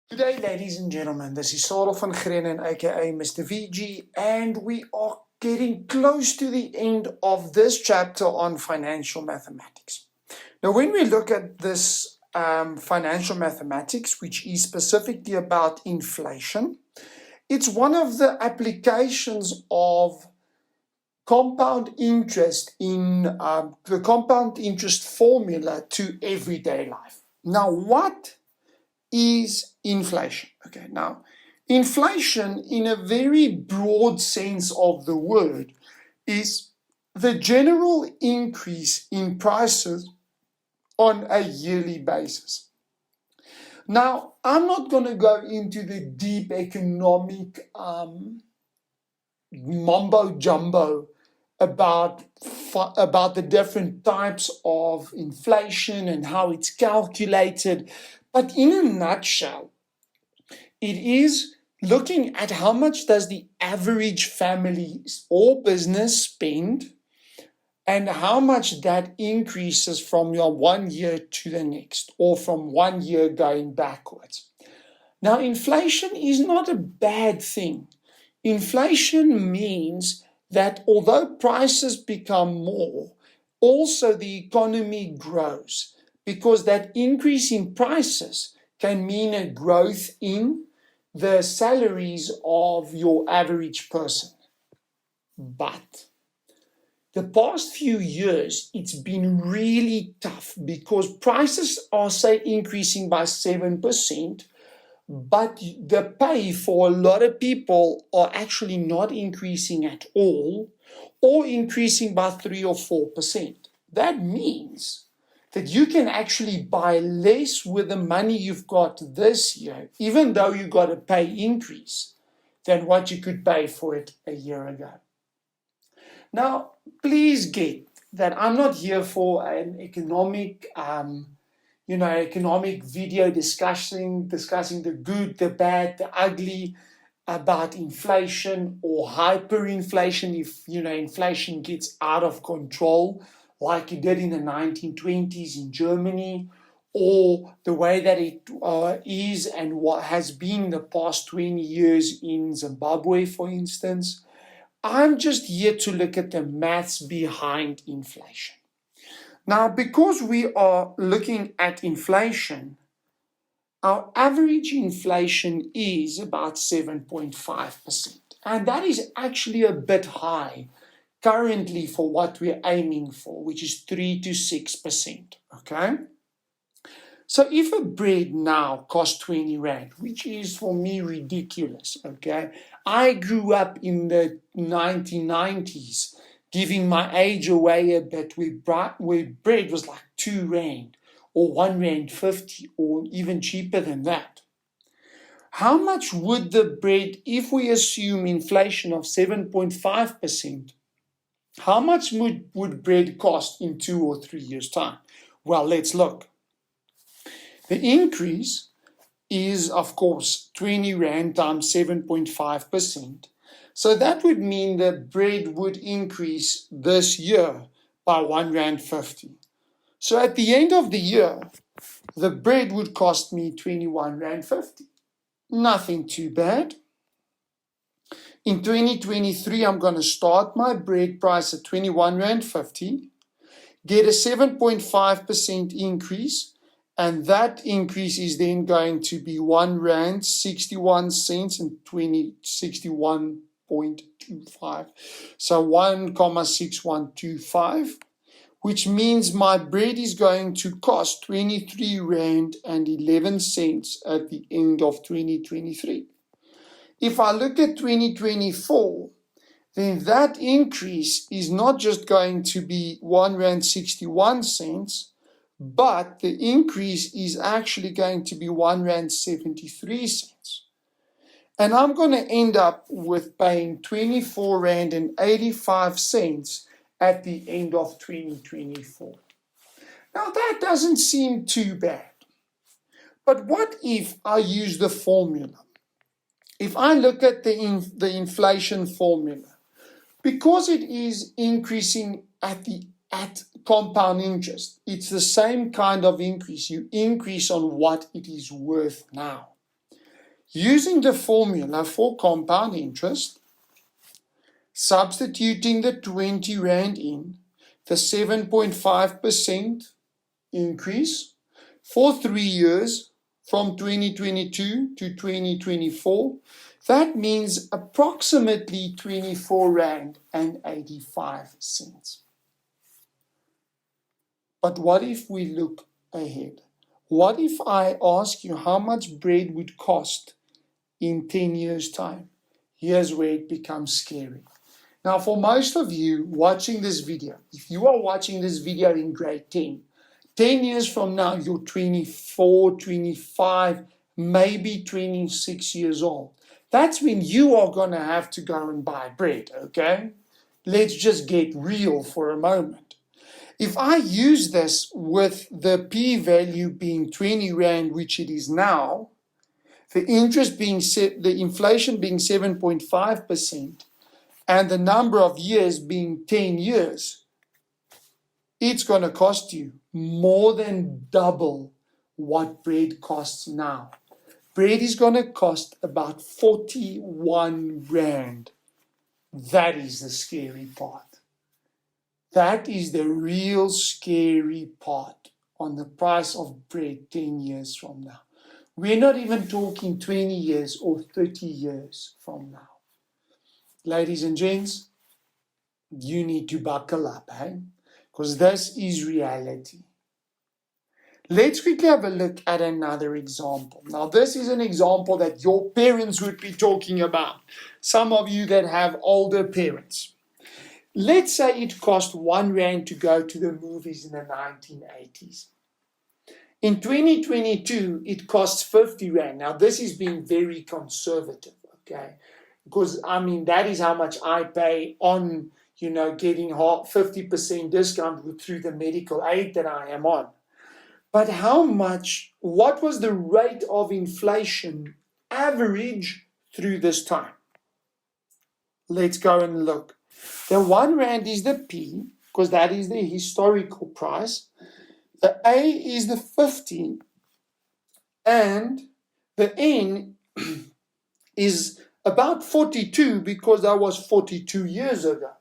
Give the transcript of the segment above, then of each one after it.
Good day, ladies and gentlemen. This is Sarel van Grenen, aka Mr. VG, and we are getting close to the end of this chapter on financial mathematics. Now, when we look at this financial mathematics, which is specifically about inflation, it's one of the applications of compound interest in the compound interest formula to everyday life. Now, what is inflation? Okay, now, inflation, in a very broad sense of the word, is the general increase in prices on a yearly basis. Now, I'm not going to go into the deep economic mumbo jumbo about the different types of inflation and how it's calculated, but in a nutshell, it is looking at how much does the average family or business spend and how much that increases from your 1 year to the next, or from 1 year going backwards. Now, inflation is not a bad thing. Inflation means that although prices become more, also the economy grows, because that increase in prices can mean a growth in the salaries of your average person. But the past few years, it's been really tough because prices are, say, increasing by 7%, but the pay for a lot of people are actually not increasing at all, or increasing by 3 or 4%. That means that you can actually buy less with the money you've got this year, even though you got a pay increase, than what you could pay for it a year ago. Now, please get that I'm not here for an economic economic video discussing the good, the bad, the ugly about inflation or hyperinflation if inflation gets out of control like it did in the 1920s in Germany, or the way that it is and what has been the past 20 years in Zimbabwe, for instance. I'm just here to look at the maths behind inflation. Now, because we are looking at inflation, our average inflation is about 7.5%. And that is actually a bit high currently for what we're aiming for, which is 3 to 6%. Okay? So if a bread now costs 20 Rand, which is for me ridiculous, okay? I grew up in the 1990s, giving my age away a bit, where bread was like 2 Rand or 1 Rand 50 or even cheaper than that. How much would the bread, if we assume inflation of 7.5%, how much would bread cost in 2 or 3 years' time? Well, let's look. The increase is, of course, 20 Rand times 7.5%. So that would mean that bread would increase this year by 1 Rand 50. So at the end of the year, the bread would cost me 21 Rand 50. Nothing too bad. In 2023, I'm going to start my bread price at 21 Rand 50, get a 7.5% increase, and that increase is then going to be 1 Rand 61 cents and 61.25. So 1,6125, which means my bread is going to cost 23 Rand and 11 cents at the end of 2023. If I look at 2024, then that increase is not just going to be 1 Rand 61 cents, but the increase is actually going to be 1 Rand 73 cents. And I'm going to end up with paying 24 Rand and 85 cents at the end of 2024. Now that doesn't seem too bad. But what if I use the formula? If I look at the inflation formula, because it is increasing at compound interest, it's the same kind of increase. You increase on what it is worth now. Using the formula for compound interest, substituting the 20 Rand in, the 7.5% increase for 3 years from 2022 to 2024, that means approximately 24 Rand and 85 cents. But what if we look ahead? What if I ask you how much bread would cost in 10 years' time? Here's where it becomes scary. Now, for most of you watching this video, if you are watching this video in grade 10 years from now, you're 24, 25, maybe 26 years old. That's when you are going to have to go and buy bread, okay? Let's just get real for a moment. If I use this with the p-value being 20 Rand, which it is now, the inflation being 7.5%, and the number of years being 10 years, it's going to cost you more than double what bread costs now. Bread is going to cost about 41 Rand. That is the scary part. That is the real scary part on the price of bread 10 years from now. We're not even talking 20 years or 30 years from now. Ladies and gents, you need to buckle up, eh? Because this is reality. Let's quickly have a look at another example. Now, this is an example that your parents would be talking about. Some of you that have older parents. Let's say it cost 1 Rand to go to the movies in the 1980s. In 2022, it costs 50 Rand. Now, this is being very conservative, okay? Because, I mean, that is how much I pay on, getting 50% discount through the medical aid that I am on. But what was the rate of inflation average through this time? Let's go and look. The 1 Rand is the P, because that is the historical price. The A is the 50, and the N is about 42, because that was 42 years ago.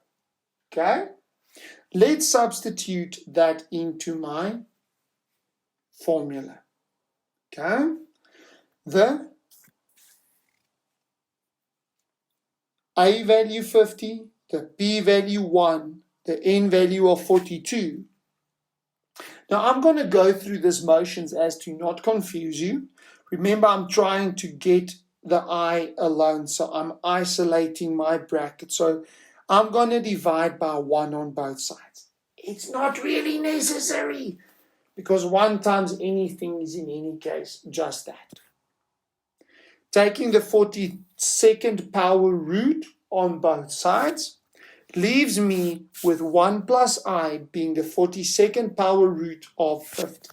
Okay? Let's substitute that into my formula. Okay? The A value 50, the P value 1, the N value of 42. Now I'm going to go through this motions as to not confuse you. Remember, I'm trying to get the I alone, so I'm isolating my bracket. So I'm going to divide by 1 on both sides. It's not really necessary, because 1 times anything is in any case just that. Taking the 42nd power root on both sides leaves me with 1 plus I being the 42nd power root of 50.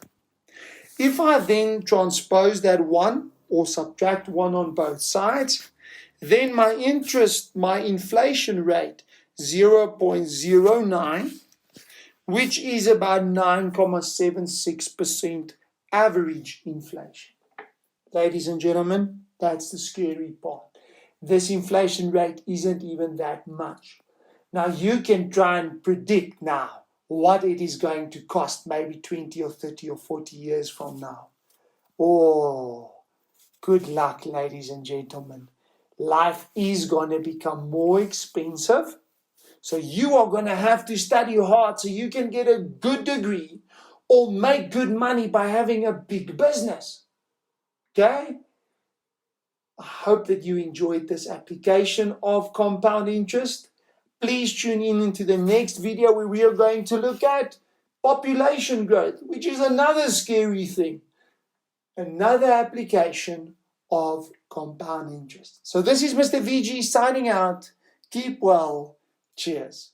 If I then transpose that 1 or subtract 1 on both sides, then my inflation rate 0.09, which is about 9.76% average inflation. Ladies and gentlemen, that's the scary part. This inflation rate isn't even that much. Now you can try and predict now what it is going to cost maybe 20 or 30 or 40 years from now. Oh, good luck, ladies and gentlemen. Life is going to become more expensive. So you are going to have to study hard so you can get a good degree or make good money by having a big business. Okay? I hope that you enjoyed this application of compound interest. Please tune in into the next video where we are going to look at population growth, which is another scary thing. Another application of compound interest. So this is Mr. VG signing out. Keep well. Cheers.